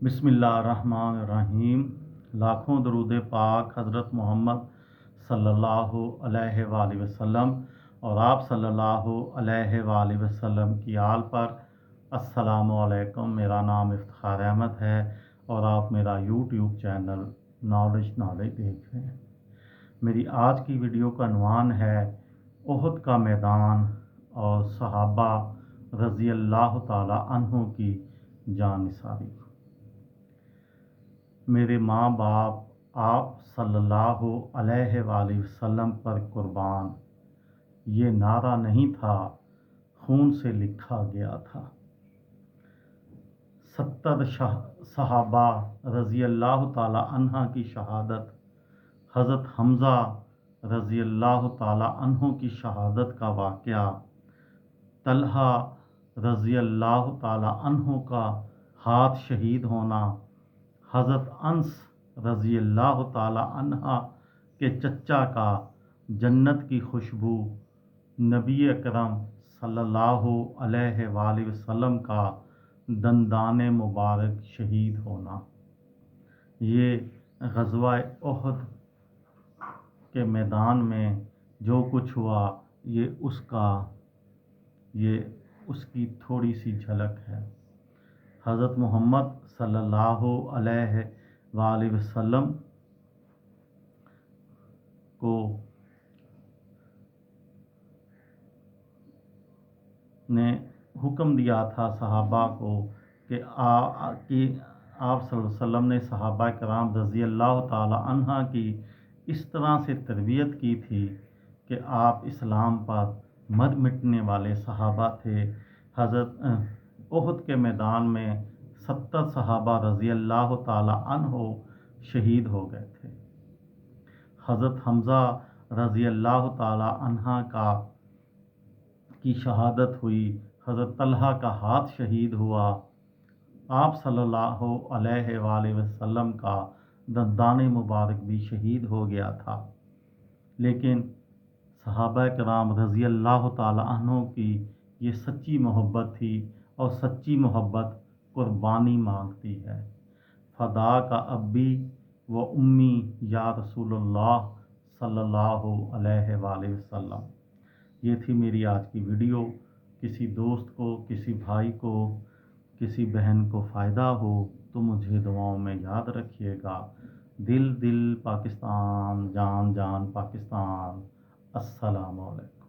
बिस्मिल्लाहिर्रहमानिर्रहीम। लाखों दरूद पाक हज़रत मोहम्मद सल्लल्लाहु अलैहि वसल्लम और आप सल्लल्लाहु अलैहि वसल्लम की आल पर। अस्सलामु अलैकुम। मेरा नाम इफ्तिखार अहमद है और आप मेरा यूट्यूब चैनल नॉलेज देख रहे हैं। मेरी आज की वीडियो का उन्वान है उहद का मैदान और सहाबा रज़ी अल्लाह ताला अन्हों की जानिसारी। मेरे माँ बाप आप सल्लल्लाहु अलैहि वसल्लम पर कुर्बान, ये नारा नहीं था, खून से लिखा गया था। 70 सहाबा रज़ी अल्लाह ताला अन्हा की शहादत, हज़रत हमज़ा रज़ी अल्लाह ताला अन्हों की शहादत का वाक़या, तलहा रज़ी अल्लाह ताला अन्हों का हाथ शहीद होना, हज़रत अंस रज़ी अल्लाह ताला अन्हा के चच्चा का जन्नत की खुशबू, नबी अकरम सल्लल्लाहु अलैहि वसल्लम का दंदाने मुबारक शहीद होना। ये ग़ज़वा उहद के मैदान में जो कुछ हुआ ये उसकी थोड़ी सी झलक है। हज़रत मोहम्मद सल्लल्लाहु अलैहि वसल्लम को ने हुक्म दिया था सहाबा को कि आप सल्लल्लाहु अलैहि वसल्लम ने सहाबा कराम रज़ी अल्लाह ताला अन्हा की इस तरह से तरबियत की थी कि आप इस्लाम पर मर मिटने वाले सहाबा थे। हज़रत उहद के मैदान में 70 सहाबा रज़ी अल्लाह ताला अन्हो शहीद हो गए थे। हज़रत हमज़ा रज़ी अल्लाह ताला अन्हा की शहादत हुई, हज़रत तलहा का हाथ शहीद हुआ, आप सल्लल्लाहु अलैहि वसल्लम का दंदाने मुबारक भी शहीद हो गया था। लेकिन सहाबा कराम रज़ी अल्लाह ताला अन्हों की ये सच्ची मोहब्बत थी और सच्ची मोहब्बत कुर्बानी मांगती है। फ़दा का अब्बी व उम्मी या रसूलुल्लाह सल्लल्लाहु अलैहि वसल्लम। ये थी मेरी आज की वीडियो। किसी दोस्त को, किसी भाई को, किसी बहन को फ़ायदा हो तो मुझे दुआओं में याद रखिएगा। दिल दिल पाकिस्तान, जान जान पाकिस्तान। अस्सलामु अलैकुम।